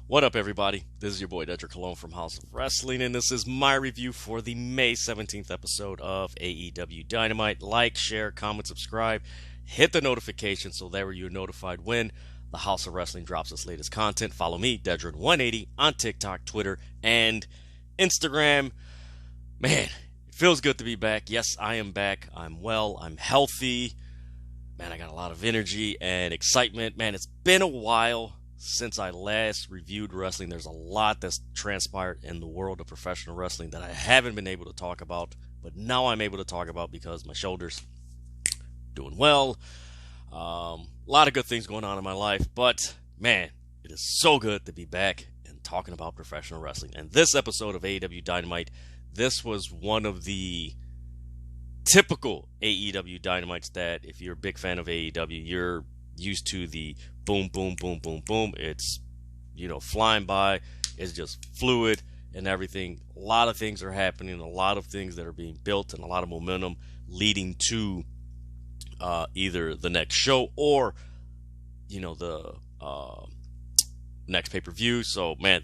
What up, everybody? This is your boy Dedrian from House of Wrestling, and this is my review for the May 17th episode of AEW Dynamite. Like, share, comment, subscribe, hit the notification so that way you're notified when the House of Wrestling drops its latest content. Follow me, Dedrian180, on TikTok, Twitter, and Instagram. Man, it feels good to be back. Yes, I am back. I'm well. I'm healthy. Man, I got a lot of energy and excitement. Man, it's been a while since I last reviewed wrestling. There's a lot that's transpired in the world of professional wrestling that I haven't been able to talk about, but now I'm able to talk about because my shoulder's doing well. A lot of good things going on in my life, but man, it is so good to be back and talking about professional wrestling. And this episode of AEW Dynamite, this was one of the typical AEW Dynamites that if you're a big fan of AEW, you're used to the boom, boom, boom, boom, boom. It's, flying by. It's just fluid and everything. A lot of things are happening, a lot of things that are being built, and a lot of momentum leading to either the next show or, the next pay-per-view. So, man,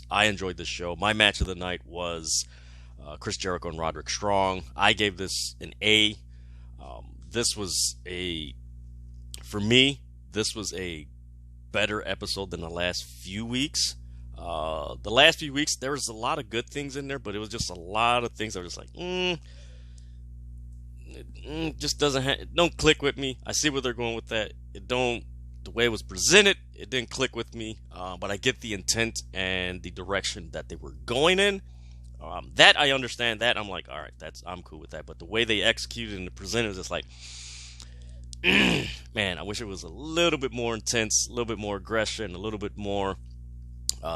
I enjoyed this show. My match of the night was Chris Jericho and Roderick Strong. I gave this an A. For me, this was a better episode than the last few weeks. The last few weeks, there was a lot of good things in there, but it was just a lot of things that were just like, it just don't click with me. I see where they're going with that. The way it was presented, it didn't click with me, but I get the intent and the direction that they were going in. That I understand. That I'm like, all right, I'm cool with that. But the way they executed and presented is just like, man, I wish it was a little bit more intense, a little bit more aggression, a little bit more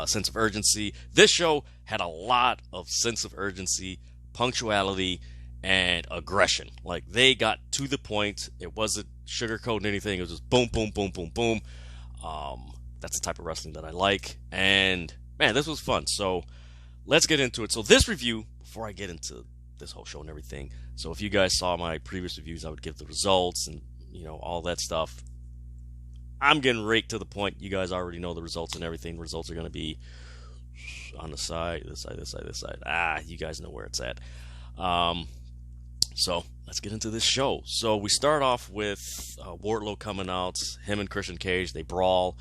sense of urgency. This show had a lot of sense of urgency, punctuality, and aggression. Like, they got to the point. It wasn't sugarcoating anything. It was just boom, boom, boom, boom, boom. That's the type of wrestling that I like. And, man, this was fun. So, let's get into it. So, this review, before I get into this whole show and everything, so if you guys saw my previous reviews, I would give the results and all that stuff. I'm getting right to the point. You guys already know the results and everything. Results are going to be on the side, this side, this side, this side. You guys know where it's at. So let's get into this show. So we start off with Wardlow coming out. Him and Christian Cage, they brawl.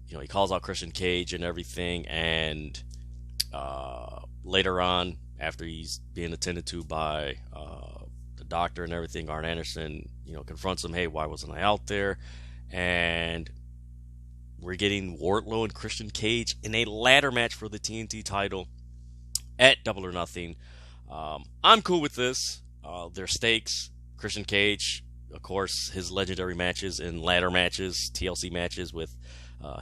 He calls out Christian Cage and everything. And later on, after he's being attended to by the doctor and everything, Arn Anderson, confronts him. Hey, why wasn't I out there? And we're getting Wardlow and Christian Cage in a ladder match for the TNT title at Double or Nothing. I'm cool with this. Their stakes. Christian Cage, of course, his legendary matches in ladder matches, TLC matches with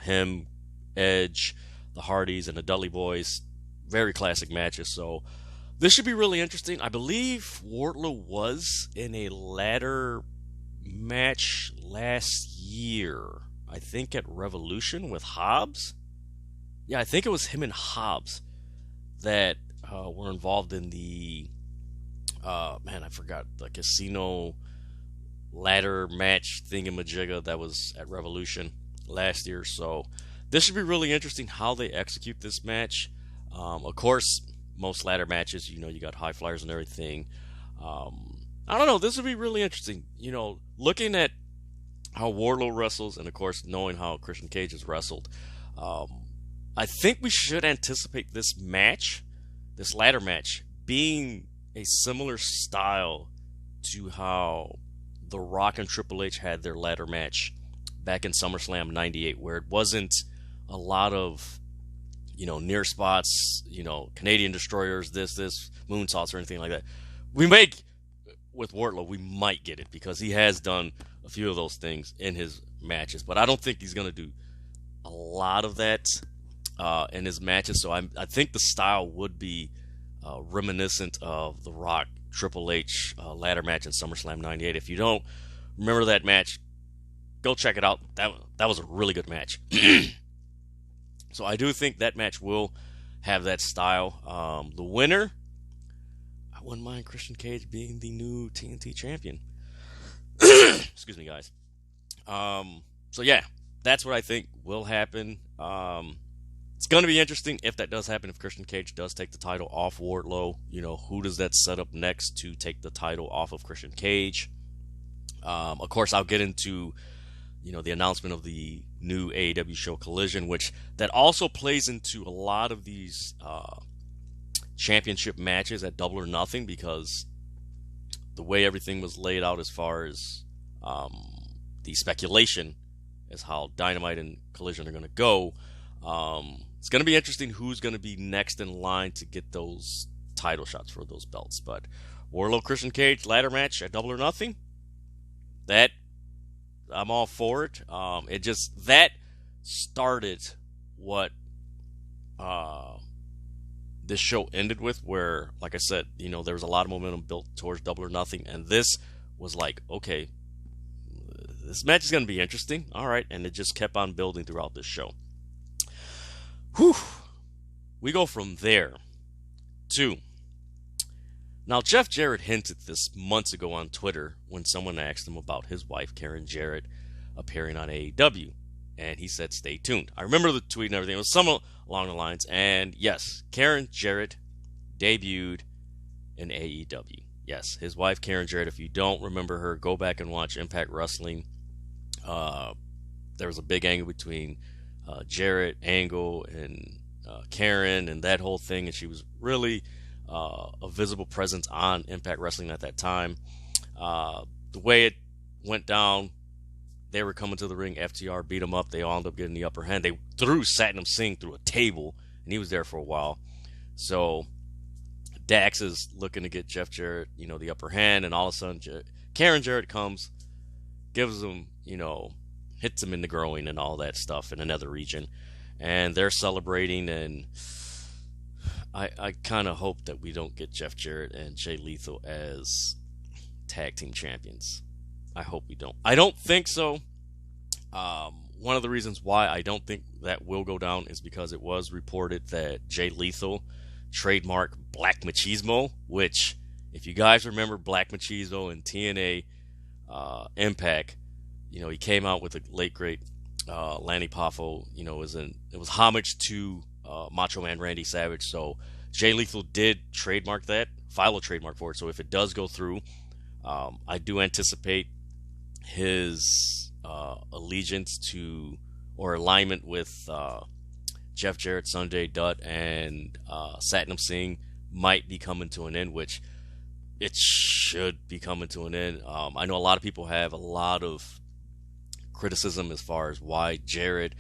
him, Edge, the Hardys, and the Dudley Boys. Very classic matches. So this should be really interesting. I believe Wardlow was in a ladder match last year. I think at Revolution with Hobbs. Yeah, I think it was him and Hobbs that were involved in the I forgot, the casino ladder match thingamajigga that was at Revolution last year. So this should be really interesting how they execute this match. Of course, most ladder matches, you got high flyers and everything. I don't know, this would be really interesting. Looking at how Wardlow wrestles, and of course knowing how Christian Cage has wrestled, I think we should anticipate this ladder match, being a similar style to how The Rock and Triple H had their ladder match back in SummerSlam 98, where it wasn't a lot of, near spots, Canadian destroyers, this, moonsaults or anything like that. With Wardlow, we might get it because he has done a few of those things in his matches, but I don't think he's going to do a lot of that in his matches. So I think the style would be reminiscent of the Rock Triple H ladder match in SummerSlam 98. If you don't remember that match, go check it out. That was a really good match. So I do think that match will have that style. The winner, I wouldn't mind Christian Cage being the new TNT champion. Excuse me, guys. So yeah, that's what I think will happen. It's going to be interesting if that does happen, if Christian Cage does take the title off Wardlow. Who does that set up next to take the title off of Christian Cage? Of course, I'll get into, the announcement of the new AEW show Collision, which that also plays into a lot of these championship matches at Double or Nothing, because the way everything was laid out as far as the speculation as how Dynamite and Collision are going to go, it's going to be interesting who's going to be next in line to get those title shots for those belts. But Wardlow Christian Cage ladder match at Double or Nothing, that I'm all for it. That started what this show ended with, where, like I said, there was a lot of momentum built towards Double or Nothing, and this was like, okay, this match is going to be interesting. All right, and it just kept on building throughout this show. Whew. We go from there to... Now, Jeff Jarrett hinted this months ago on Twitter when someone asked him about his wife, Karen Jarrett, appearing on AEW. And he said, stay tuned. I remember the tweet and everything. It was somewhat along the lines. And yes, Karen Jarrett debuted in AEW. Yes, his wife, Karen Jarrett. If you don't remember her, go back and watch Impact Wrestling. There was a big angle between Jarrett, Angle, and Karen, and that whole thing. And she was really... a visible presence on Impact Wrestling at that time. The way it went down, they were coming to the ring. FTR beat them up. They all ended up getting the upper hand. They threw Satnam Singh through a table, and he was there for a while. So Dax is looking to get Jeff Jarrett, the upper hand, and all of a sudden Karen Jarrett comes, gives him, hits him in the groin and all that stuff in another region, and they're celebrating. And I kind of hope that we don't get Jeff Jarrett and Jay Lethal as tag team champions. I hope we don't. I don't think so. One of the reasons why I don't think that will go down is because it was reported that Jay Lethal trademarked Black Machismo, which, if you guys remember Black Machismo in TNA Impact, he came out with the late great Lanny Poffo. It was homage to Macho Man Randy Savage. So Jay Lethal did trademark that, file a trademark for it. So if it does go through, I do anticipate his allegiance to, or alignment with Jeff Jarrett, Sanjay Dutt, and Satnam Singh might be coming to an end, which it should be coming to an end. I know a lot of people have a lot of criticism as far as why Jarrett,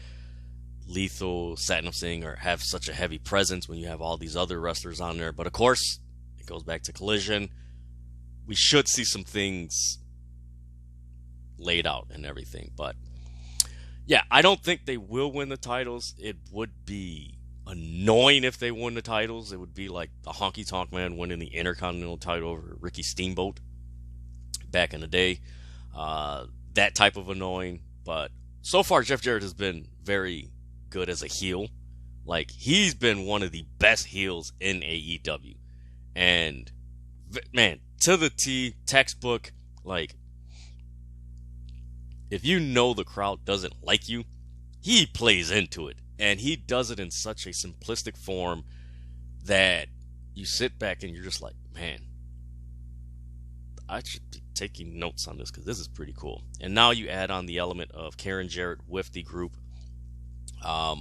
Lethal, Satnam Singh have such a heavy presence when you have all these other wrestlers on there. But of course, it goes back to Collision. We should see some things laid out and everything. But yeah, I don't think they will win the titles. It would be annoying if they won the titles. It would be like the Honky Tonk Man winning the Intercontinental title over Ricky Steamboat back in the day. That type of annoying. But so far, Jeff Jarrett has been very good as a heel. Like, he's been one of the best heels in AEW. And, man, to the T, textbook, like, if you know the crowd doesn't like you, he plays into it. And he does it in such a simplistic form that you sit back and you're just like, man, I should be taking notes on this because this is pretty cool. And now you add on the element of Karen Jarrett with the group. I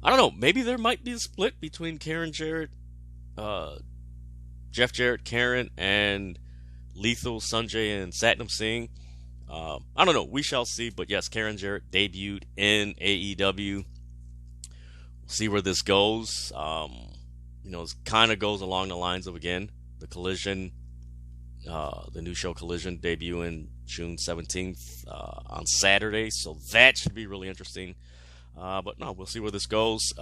don't know, maybe there might be a split between Karen Jarrett, Jeff Jarrett, Karen, and Lethal, Sanjay, and Satnam Singh. I don't know, we shall see. But yes, Karen Jarrett debuted in AEW. We'll see where this goes. It kind of goes along the lines of, again, the Collision, the new show Collision debuting June 17th on Saturday. So that should be really interesting. But no, we'll see where this goes.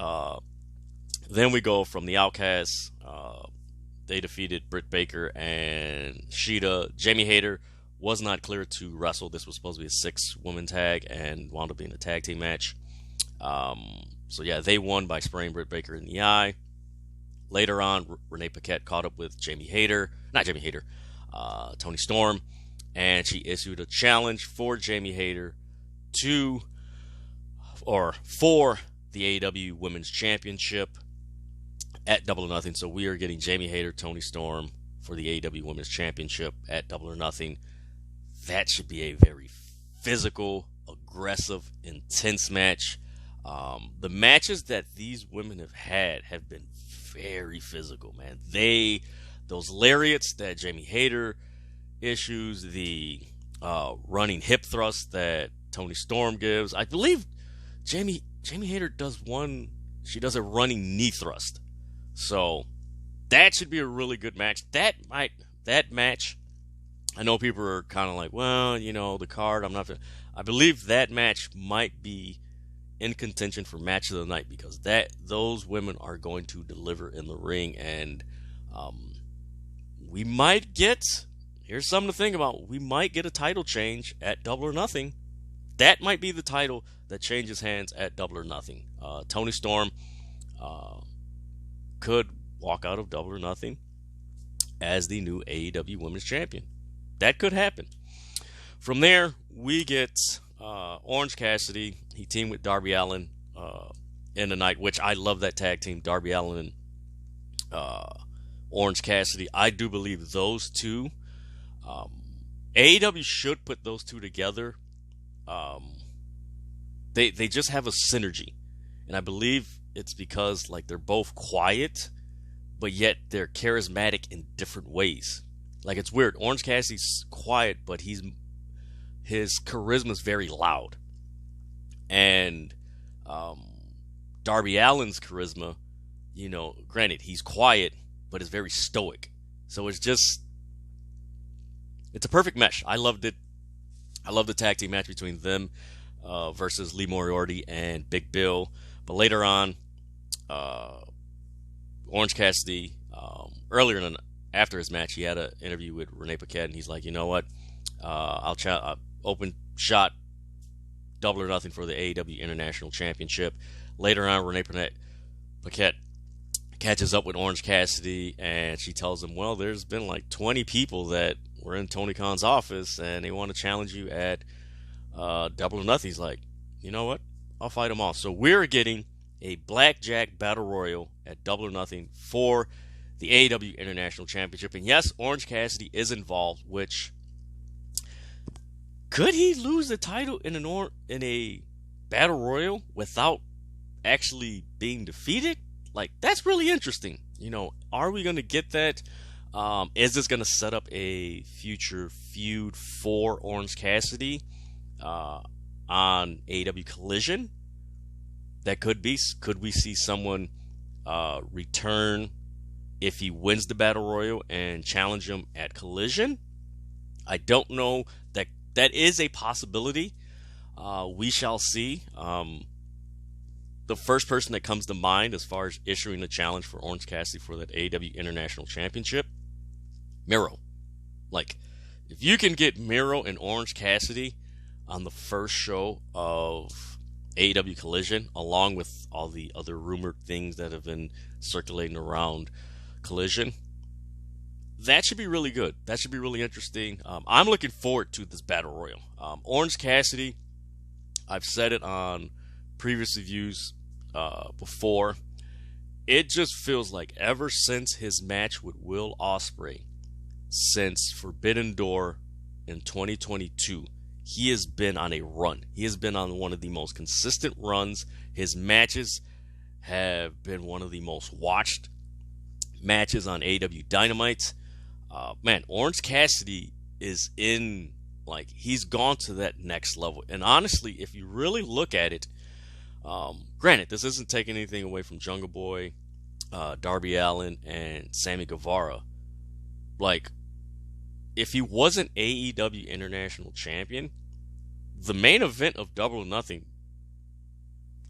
Then we go from the Outcasts. They defeated Britt Baker and Shida. Jamie Hayter was not cleared to wrestle. This was supposed to be a 6-woman tag and wound up being a tag team match. So yeah, they won by spraying Britt Baker in the eye. Later on, Renee Paquette caught up with Toni Storm, and she issued a challenge for Jamie Hayter to or for the AEW Women's Championship at Double or Nothing. So we are getting Jamie Hayter, Toni Storm for the AEW Women's Championship at Double or Nothing. That should be a very physical, aggressive, intense match. The matches that these women have had have been very physical, man. Those lariats that Jamie Hayter issues, the running hip thrust that Toni Storm gives. I believe Jamie Hayter does one. She does a running knee thrust. So that should be a really good match. That match. I know people are kind of like, well, the card. I believe that match might be in contention for match of the night because those women are going to deliver in the ring, and we might get. Here's something to think about. We might get a title change at Double or Nothing. That might be the title that changes hands at Double or Nothing. Toni Storm could walk out of Double or Nothing as the new AEW Women's Champion. That could happen. From there, we get Orange Cassidy. He teamed with Darby Allin in the night, which I love that tag team, Darby Allin and Orange Cassidy. I do believe those two. AEW should put those two together. They just have a synergy, and I believe it's because they're both quiet, but yet they're charismatic in different ways. It's weird. Orange Cassidy's quiet, but his charisma is very loud, and Darby Allin's charisma, granted he's quiet, but is very stoic. So it's a perfect mesh. I loved it. I love the tag team match between them versus Lee Moriarty and Big Bill. But later on, Orange Cassidy, after his match, he had an interview with Renee Paquette, and he's like, you know what? I'll open shot Double or Nothing for the AEW International Championship. Later on, Renee Paquette catches up with Orange Cassidy, and she tells him, well, there's been 20 people that were in Tony Khan's office, and they want to challenge you at Double or Nothing. He's like, you know what? I'll fight them all. So we're getting a Blackjack Battle Royal at Double or Nothing for the AEW International Championship. And yes, Orange Cassidy is involved, which... Could he lose the title in a Battle Royal without actually being defeated? That's really interesting. Are we going to get that? Is this going to set up a future feud for Orange Cassidy on AEW Collision? That could be. Could we see someone return if he wins the Battle Royal and challenge him at Collision? I don't know. That is a possibility. We shall see. The first person that comes to mind as far as issuing the challenge for Orange Cassidy for that AEW International Championship, Miro. If you can get Miro and Orange Cassidy on the first show of AEW Collision, along with all the other rumored things that have been circulating around Collision, that should be really good. That should be really interesting. I'm looking forward to this Battle Royal. Orange Cassidy, I've said it on previous reviews before. It just feels like ever since his match with Will Ospreay, since Forbidden Door in 2022, he has been on a run. He has been on one of the most consistent runs. His matches have been one of the most watched matches on AEW Dynamite. Orange Cassidy is in, he's gone to that next level. And honestly, if you really look at it, granted, this isn't taking anything away from Jungle Boy, Darby Allin, and Sammy Guevara. If he wasn't AEW International Champion, the main event of Double or Nothing,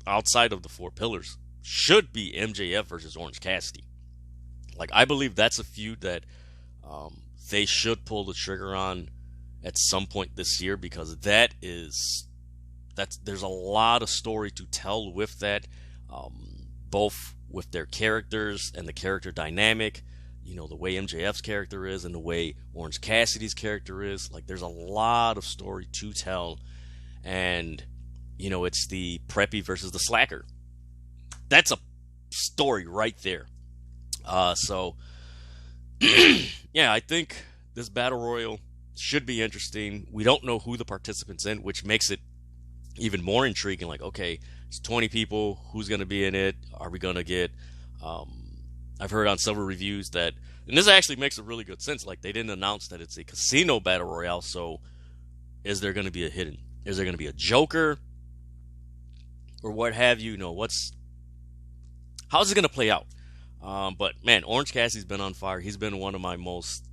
outside of the Four Pillars, should be MJF versus Orange Cassidy. I believe that's a feud that they should pull the trigger on at some point this year, because there's a lot of story to tell with that, both with their characters and the character dynamic, the way MJF's character is and the way Orange Cassidy's character is. There's a lot of story to tell, and it's the preppy versus the slacker. That's a story right there. So yeah, I think this battle royal should be interesting. We don't know who the participants in, which makes it even more intriguing. Like, okay, it's 20 people. Who's going to be in it? Are we going to get? I've heard on several reviews that, and this actually makes a really good sense. Like, they didn't announce that it's a casino battle royale. So, is there going to be a hidden? Is there going to be a Joker, or what have you? How's it going to play out? But man, Orange Cassidy's been on fire. He's been one of my most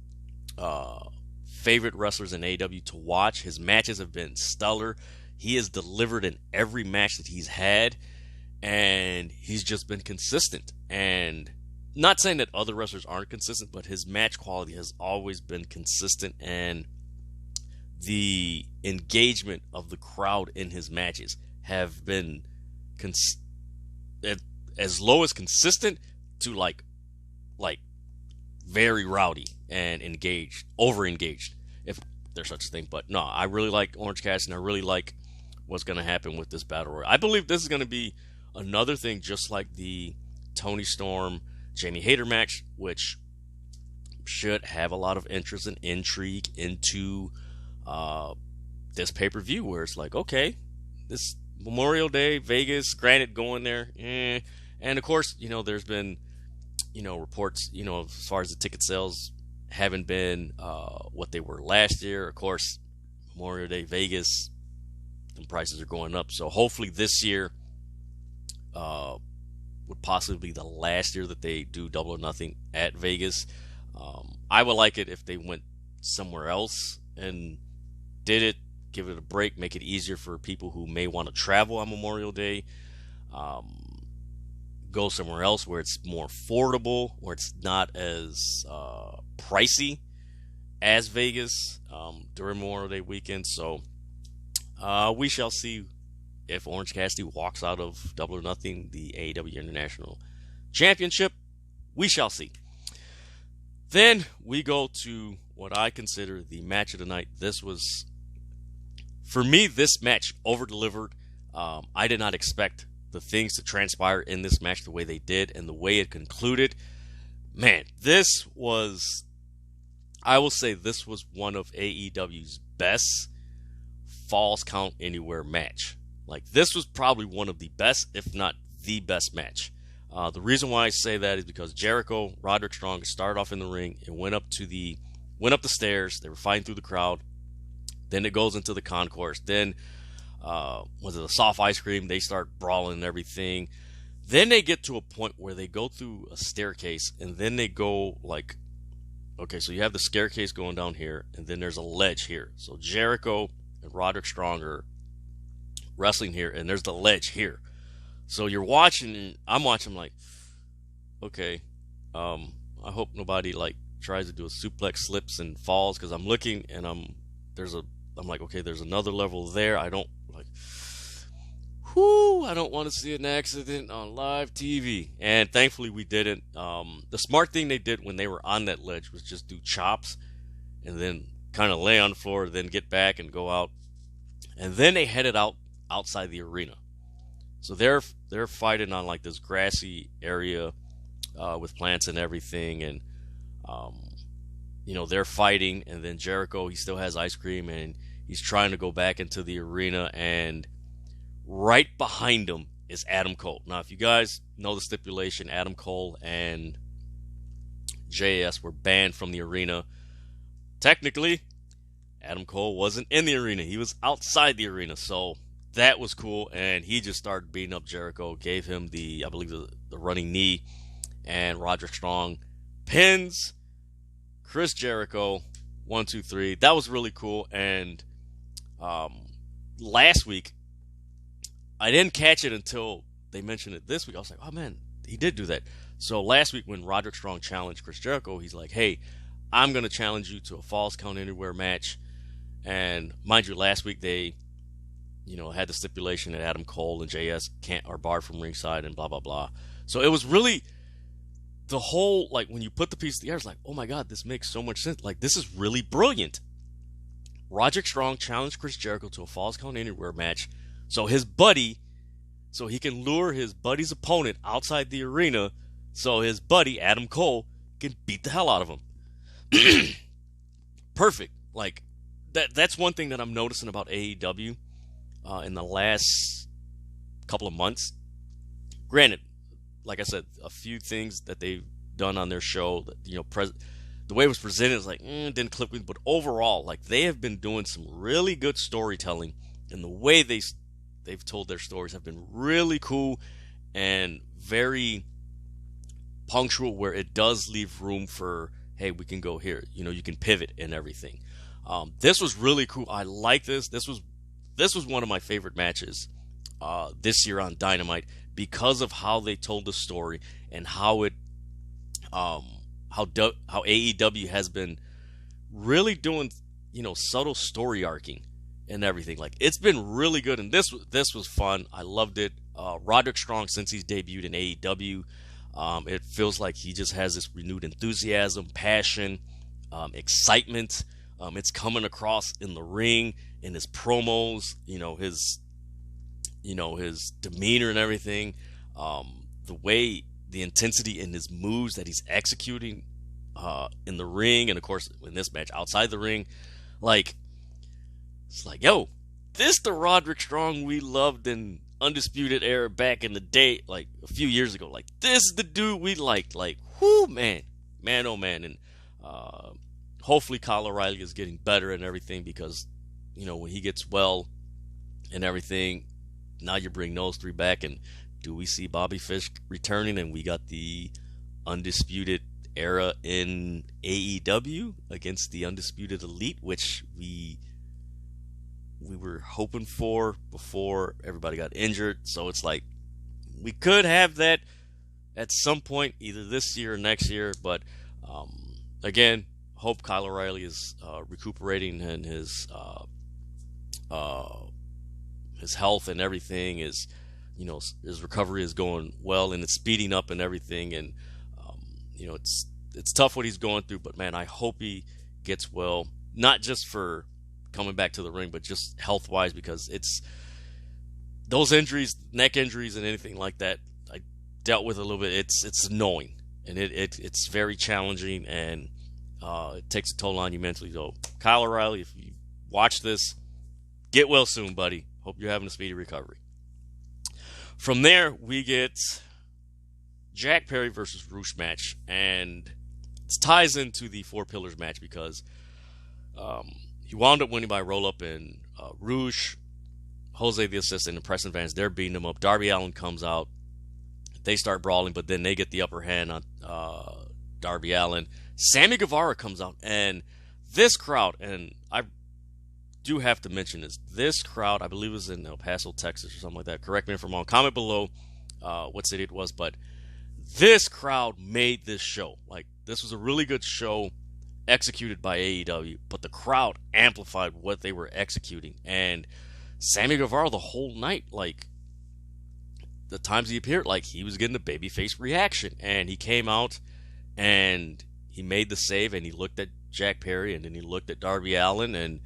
favorite wrestlers in AEW to watch. His matches have been stellar. He has delivered in every match that he's had, and he's just been consistent. And not saying that other wrestlers aren't consistent, but his match quality has always been consistent, and the engagement of the crowd in his matches have been as low as consistent to like very rowdy and engaged, over engaged, if there's such a thing. But no, I really like Orange Cassidy, and I really like what's going to happen with this battle royal. I believe this is going to be another thing just like the Tony Storm Jamie Hayter match, which should have a lot of interest and intrigue into this pay-per-view, where it's like, okay, this Memorial Day, Vegas, granted, going there, and of course, there's been, reports, as far as the ticket sales haven't been what they were last year. Of course, Memorial Day, Vegas, the prices are going up. So hopefully this year would possibly be the last year that they do Double or Nothing at Vegas. I would like it if they went somewhere else and did it, give it a break, make it easier for people who may want to travel on Memorial Day. Go somewhere else where it's more affordable, where it's not as pricey as Vegas during Memorial Day weekend. So we shall see if Orange Cassidy walks out of Double or Nothing, the AEW International Championship. We shall see. Then we go to what I consider the match of the night. This was, for me, this match over-delivered. I did not expect the things to transpire in this match the way they did and the way it concluded. Man, this was, I will say, this was one of AEW's best Falls Count Anywhere match. Like, this was probably one of the best, if not the best match. The reason why I say that is because Jericho, Roderick Strong started off in the ring and went up the stairs. They were fighting through the crowd. Then it goes into the concourse. Then was it a soft ice cream? They start brawling and everything. Then they get to a point where they go through a staircase, and then they go like, okay, so you have the staircase going down here, and then there's a ledge here. So Jericho and Roderick Strong are wrestling here, and there's the ledge here. So you're watching, and I'm watching, like, okay, I hope nobody like tries to do a suplex, slips, and falls, because I'm looking, and I'm like, okay, there's another level there. I don't want to see an accident on live TV. And thankfully we didn't. The smart thing they did when they were on that ledge was just do chops and then kind of lay on the floor, then get back and go out. And then they headed outside the arena. So they're fighting on like this grassy area with plants and everything, and they're fighting, and then Jericho, he still has ice cream, and he's trying to go back into the arena, and right behind him is Adam Cole. Now, if you guys know the stipulation, Adam Cole and JS were banned from the arena. Technically, Adam Cole wasn't in the arena. He was outside the arena, so that was cool, and he just started beating up Jericho, gave him the running knee, and Roderick Strong pins Chris Jericho, 1, 2, 3. That was really cool. And last week, I didn't catch it until they mentioned it this week. I was like, oh man, he did do that. So last week when Roderick Strong challenged Chris Jericho, he's like, hey, I'm going to challenge you to a Falls Count Anywhere match. And mind you, last week they had the stipulation that Adam Cole and JS are barred from ringside and blah, blah, blah. So it was really the whole, like, when you put the piece together, it's like, oh my God, this makes so much sense. Like, this is really brilliant. Roderick Strong challenged Chris Jericho to a Falls Count Anywhere match So his buddy, so he can lure his buddy's opponent outside the arena, so his buddy Adam Cole can beat the hell out of him. Perfect. Like that's one thing that I'm noticing about AEW in the last couple of months. Granted, like I said, a few things that they've done on their show, that, the way it was presented is like didn't click with me, but overall, like they have been doing some really good storytelling, and the way they've told their stories have been really cool and very punctual, where it does leave room for, hey, we can go here, you can pivot and everything. This was really cool. I like this. This was one of my favorite matches this year on Dynamite, because of how they told the story and how it how AEW has been really doing subtle story arcing and everything. Like, it's been really good, and this was fun. I loved it. Roderick Strong, since he's debuted in AEW, it feels like he just has this renewed enthusiasm, passion, excitement. It's coming across in the ring, in his promos, his demeanor and everything, the way, the intensity in his moves that he's executing in the ring, and of course in this match outside the ring. Like, it's like, yo, this the Roderick Strong we loved in Undisputed Era back in the day, like a few years ago. Like, this is the dude we liked. Like, whoo, man, oh man. And hopefully Kyle O'Reilly is getting better and everything, because when he gets well and everything, now you bring those three back, and do we see Bobby Fish returning, and we got the Undisputed Era in AEW against the Undisputed Elite, which we were hoping for before everybody got injured. So it's like, we could have that at some point, either this year or next year. But again, hope Kyle O'Reilly is recuperating, and his health and everything is, his recovery is going well, and it's speeding up and everything. And it's tough what he's going through, but man, I hope he gets well, not just for coming back to the ring, but just health wise, because it's those injuries, neck injuries and anything like that, I dealt with a little bit. It's annoying, and it's very challenging, and it takes a toll on you mentally. So Kyle O'Reilly, if you watch this, get well soon, buddy. Hope you're having a speedy recovery. From there, we get Jack Perry versus Roosh match, and it ties into the Four Pillars match, because he wound up winning by roll-up, and Roosh, Jose the assistant, and Preston Vance, they're beating him up. Darby Allin comes out. They start brawling, but then they get the upper hand on Darby Allin. Sammy Guevara comes out, and this crowd, and I do have to mention this crowd, I believe it was in El Paso, Texas, or something like that. Correct me if I'm wrong. Comment below what city it was, but this crowd made this show. Like, this was a really good show executed by AEW, but the crowd amplified what they were executing. And Sammy Guevara, the whole night, like, the times he appeared, like, he was getting a babyface reaction, and he came out and he made the save, and he looked at Jack Perry, and then he looked at Darby Allin, and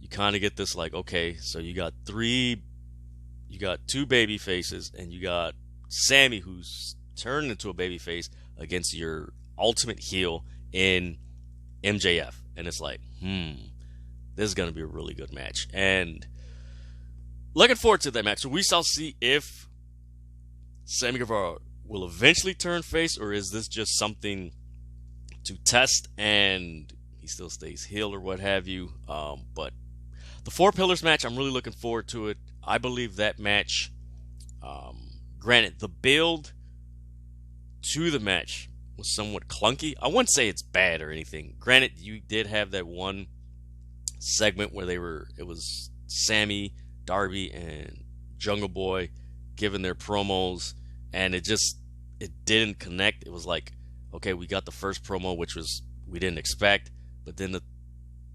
you kind of get this, like, okay, so you got two baby faces, and you got Sammy, who's turned into a baby face, against your ultimate heel in MJF. And it's like, this is going to be a really good match. And looking forward to that match. So we shall see if Sammy Guevara will eventually turn face, or is this just something to test and he still stays heel or what have you. But the Four Pillars match, I'm really looking forward to it. I believe that match, granted, the build to the match was somewhat clunky. I wouldn't say it's bad or anything. Granted, you did have that one segment where it was Sammy, Darby, and Jungle Boy giving their promos, and it didn't connect. It was like, okay, we got the first promo, which was, we didn't expect, but then the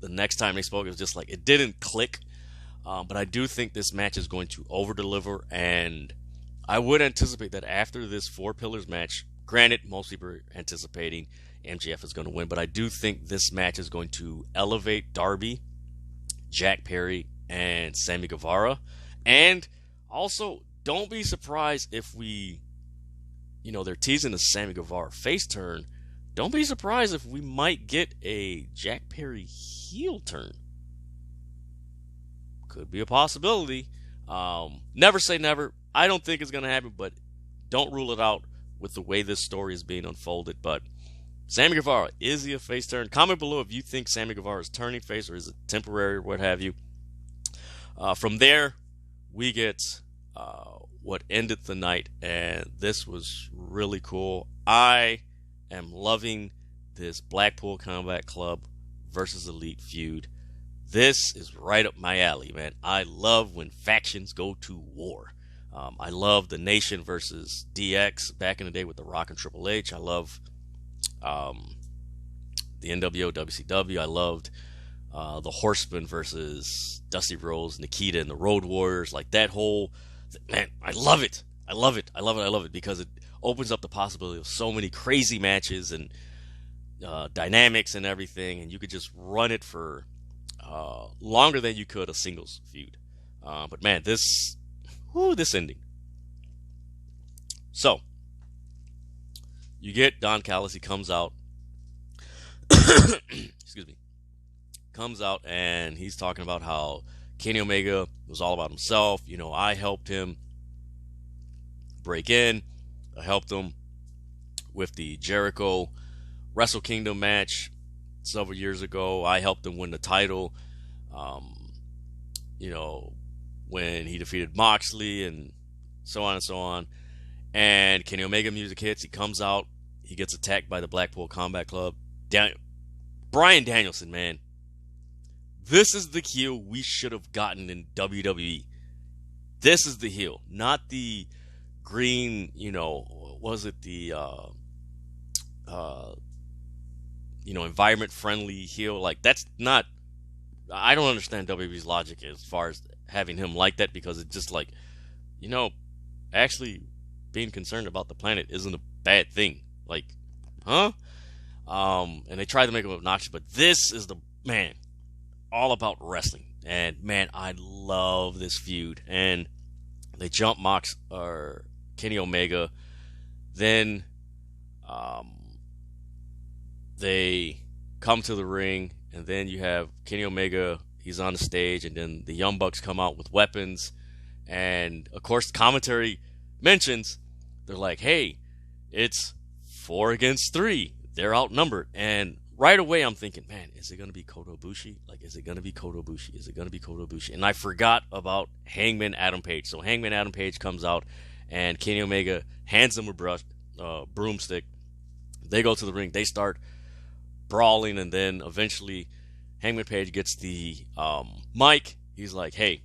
next time they spoke, it was just like, it didn't click. But I do think this match is going to over-deliver, and I would anticipate that after this Four Pillars match, granted, most people are anticipating MJF is going to win, but I do think this match is going to elevate Darby, Jack Perry, and Sammy Guevara, and Also, don't be surprised if we, they're teasing the Sammy Guevara face turn. Don't be surprised if we might get a Jack Perry heel turn. Could be a possibility. Never say never. I don't think it's going to happen, but don't rule it out with the way this story is being unfolded. But Sammy Guevara, is he a face turn? Comment below if you think Sammy Guevara is turning face or is it temporary or what have you. From there, we get what ended the night, and this was really cool. I am loving this Blackpool Combat Club versus Elite feud. This is right up my alley, man. I love when factions go to war. I love the Nation versus DX back in the day with The Rock and Triple H. I love the NWO, WCW. I loved the Horsemen versus Dusty Rhodes, Nikita, and the Road Warriors. Like that whole, man, I love it. I love it. I love it. I love it because it opens up the possibility of so many crazy matches and dynamics and everything, and you could just run it for longer than you could a singles feud. But man, this ending. So you get Don Callis. He comes out. Excuse me. Comes out and he's talking about how Kenny Omega was all about himself. I helped him break in. I helped him with the Jericho Wrestle Kingdom match several years ago. I helped him win the title. When he defeated Moxley and so on and so on. And Kenny Omega music hits. He comes out. He gets attacked by the Blackpool Combat Club. Bryan Danielson, man. This is the heel we should have gotten in WWE. This is the heel, not the green, was it the, environment-friendly heel? Like, that's not, I don't understand WWE's logic as far as having him like that, because it's just like, actually being concerned about the planet isn't a bad thing. Like, huh? And they tried to make him obnoxious, but this is the, man, all about wrestling. And man, I love this feud. And they jump Kenny Omega. Then they come to the ring, and then you have Kenny Omega. He's on the stage, and then the Young Bucks come out with weapons. And of course, commentary mentions, they're like, hey, it's 4 against 3. They're outnumbered. And right away, I'm thinking, man, is it going to be Kota Ibushi? Like, is it going to be Kota Ibushi? Is it going to be Kota Ibushi? And I forgot about Hangman Adam Page. So Hangman Adam Page comes out, and Kenny Omega hands him a broomstick. They go to the ring. They start brawling, and then eventually Hangman Page gets the mic. He's like, hey,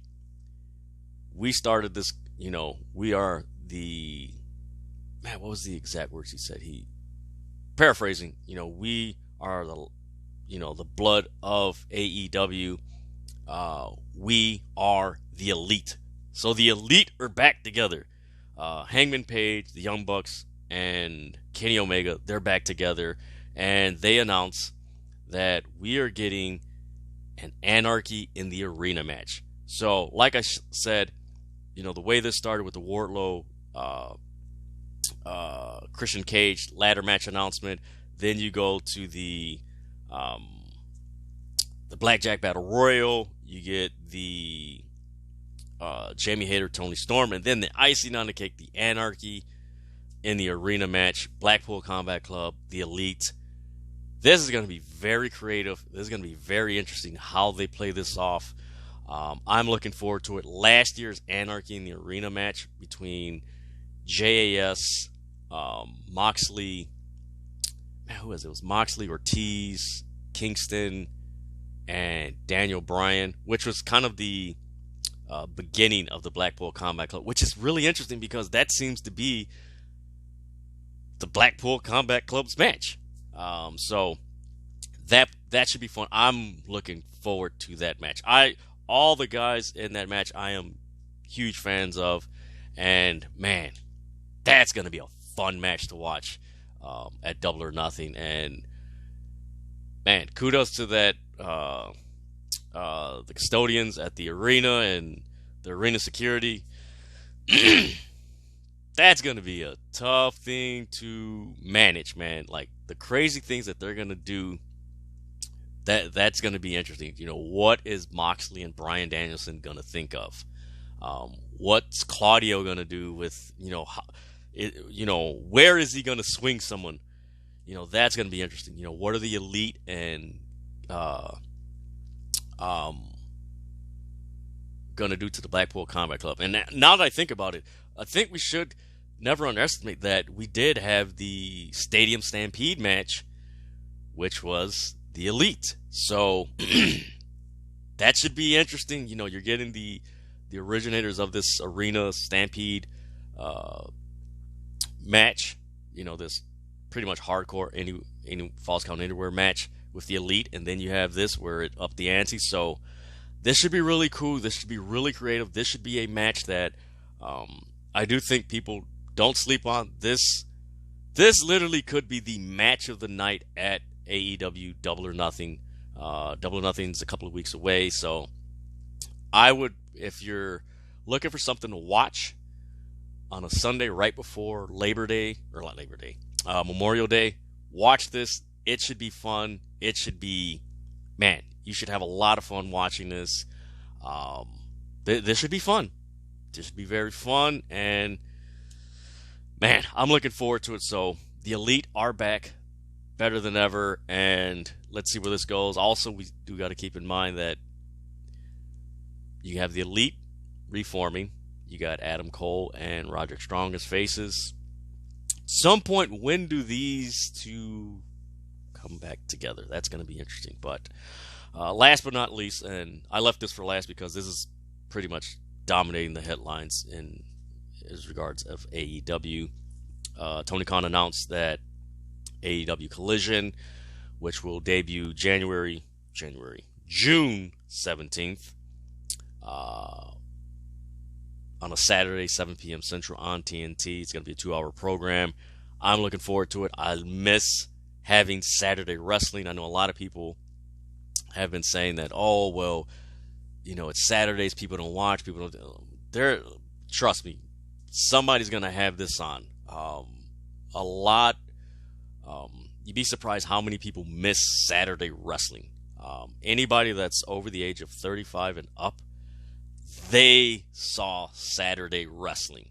we started this, we are the, man, what was the exact words he said? Paraphrasing, we are the blood of AEW. We are the elite. So the elite are back together. Hangman Page, the Young Bucks, and Kenny Omega, they're back together. And they announce that we are getting an Anarchy in the Arena match. So, like I said, the way this started with the Wardlow, Christian Cage ladder match announcement, then you go to the Blackjack Battle Royal, you get the Jamie Hayter, Tony Storm, and then the icing on the cake, the Anarchy in the Arena match, Blackpool Combat Club, the Elite. This is going to be very creative. This is going to be very interesting how they play this off. I'm looking forward to it. Last year's Anarchy in the Arena match between JAS, Moxley, who was it? It was Moxley, Ortiz, Kingston, and Daniel Bryan, which was kind of the beginning of the Blackpool Combat Club, which is really interesting because that seems to be the Blackpool Combat Club's match. So that should be fun. I'm looking forward to that match. All the guys in that match I am huge fans of, and man, that's going to be a fun match to watch at Double or Nothing. And man, kudos to that the custodians at the arena and the arena security. That's going to be a tough thing to manage, man. Like the crazy things that they're going to do, that's going to be interesting. What is Moxley and Bryan Danielson going to think of? What's Claudio going to do with, where is he going to swing someone? That's going to be interesting. What are the Elite and going to do to the Blackpool Combat Club? And now that I think about it, I think we should never underestimate that we did have the Stadium Stampede match, which was the Elite. So that should be interesting. You're getting the originators of this Arena Stampede match. This pretty much hardcore any Falls Count Anywhere match with the Elite, and then you have this where it upped the ante. So this should be really cool. This should be really creative. This should be a match that I do think people don't sleep on. This literally could be the match of the night at AEW Double or Nothing. Double or Nothing's a couple of weeks away, so I would, if you're looking for something to watch on a Sunday right before Labor Day, or not Labor Day, Memorial Day, watch this. It should be fun. It should be, man, you should have a lot of fun watching this. This should be fun. This should be very fun, and man, I'm looking forward to it. So the Elite are back, better than ever, and let's see where this goes. Also, we do got to keep in mind that you have the Elite reforming. You got Adam Cole and Roderick Strong as faces. At some point, when do these two come back together? That's going to be interesting. But last but not least, and I left this for last because this is pretty much dominating the headlines in as regards of AEW. Tony Khan announced that AEW Collision, which will debut June 17th, on a Saturday, 7 p.m. Central on TNT. It's going to be a 2-hour program. I'm looking forward to it. I miss having Saturday wrestling. I know a lot of people have been saying that, oh, well, it's Saturdays, people don't watch, trust me, somebody's going to have this on. A lot. You'd be surprised how many people miss Saturday wrestling. Anybody that's over the age of 35 and up, they saw Saturday wrestling.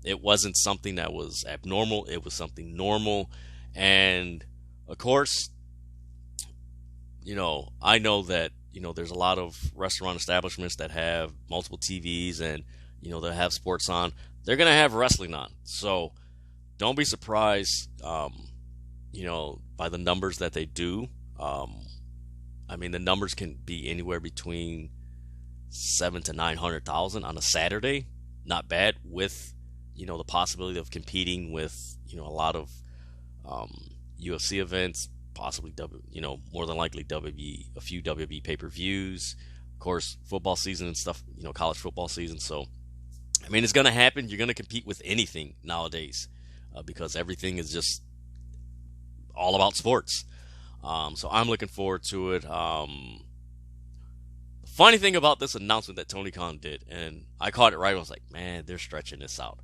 It wasn't something that was abnormal. It was something normal. And, of course, I know that, there's a lot of restaurant establishments that have multiple TVs and, that have sports on. They're going to have wrestling on. So don't be surprised, by the numbers that they do. The numbers can be anywhere between 700,000 to 900,000 on a Saturday. Not bad, with, the possibility of competing with, a lot of UFC events, possibly, more than likely WWE, a few WWE pay-per-views, of course, football season and stuff, college football season. So, it's going to happen. You're going to compete with anything nowadays because everything is just all about sports. So I'm looking forward to it. Funny thing about this announcement that Tony Khan did, and I caught it right, I was like, man, they're stretching this out.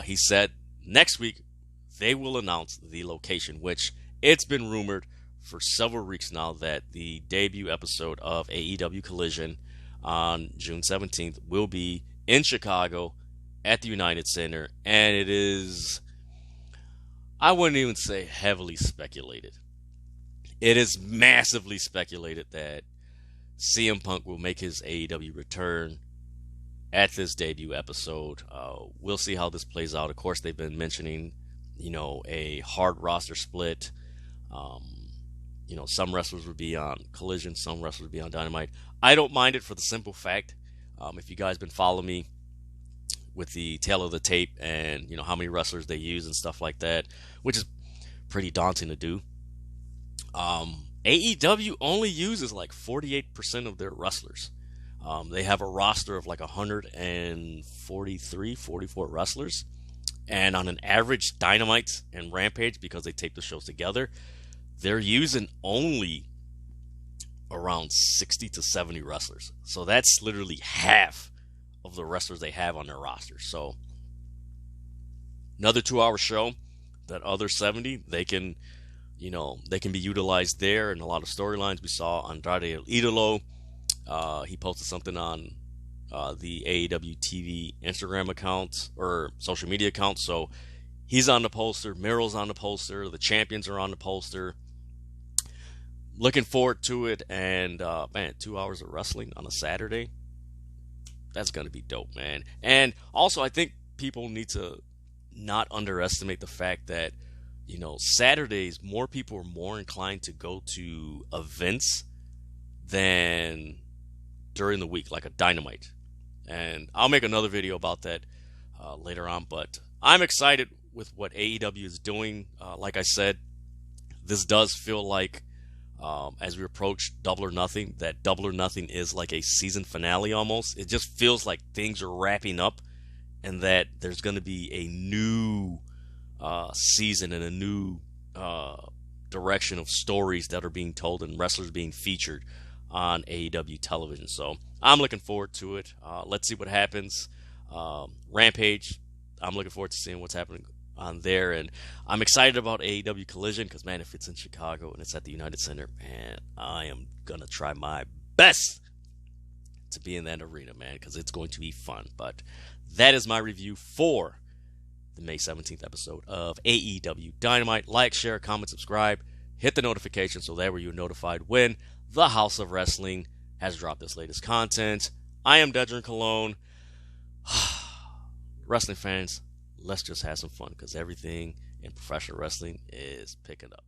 He said next week they will announce the location, which it's been rumored for several weeks now that the debut episode of AEW Collision on June 17th will be in Chicago at the United Center, and it is, I wouldn't even say heavily speculated. It is massively speculated that CM Punk will make his AEW return at this debut episode. We'll see how this plays out. Of course, they've been mentioning, a hard roster split. Some wrestlers would be on Collision, some wrestlers would be on Dynamite. I don't mind it for the simple fact, if you guys been following me with the tail of the tape and, how many wrestlers they use and stuff like that, which is pretty daunting to do. AEW only uses like 48% of their wrestlers. They have a roster of like 143, 44 wrestlers. And on an average Dynamite and Rampage, because they tape the shows together, they're using only around 60 to 70 wrestlers. So that's literally half of the wrestlers they have on their roster. So another 2-hour show. That other 70, they can be utilized there, and a lot of storylines. We saw Andrade El Idolo. He posted something on the AEW TV Instagram account or social media account. So he's on the poster. Miro's on the poster. The champions are on the poster. Looking forward to it. And man, 2 hours of wrestling on a Saturday. That's gonna be dope, man. And also, I think people need to not underestimate the fact that Saturdays more people are more inclined to go to events than during the week, like a Dynamite. And I'll make another video about that later on. But I'm excited with what AEW is doing. Like I said, this does feel like as we approach Double or Nothing, that Double or Nothing is like a season finale almost. It just feels like things are wrapping up, and that there's going to be a new season and a new direction of stories that are being told and wrestlers being featured on AEW television. So I'm looking forward to it. Let's see what happens. Rampage, I'm looking forward to seeing what's happening on there. And I'm excited about AEW Collision because, man, if it's in Chicago and it's at the United Center, man, I am going to try my best to be in that arena, man, because it's going to be fun. But that is my review for the May 17th episode of AEW Dynamite. Like, share, comment, subscribe, hit the notification so that way you're notified when the House of Wrestling has dropped its latest content. I am Dedrian Cologne. Wrestling fans, let's just have some fun because everything in professional wrestling is picking up.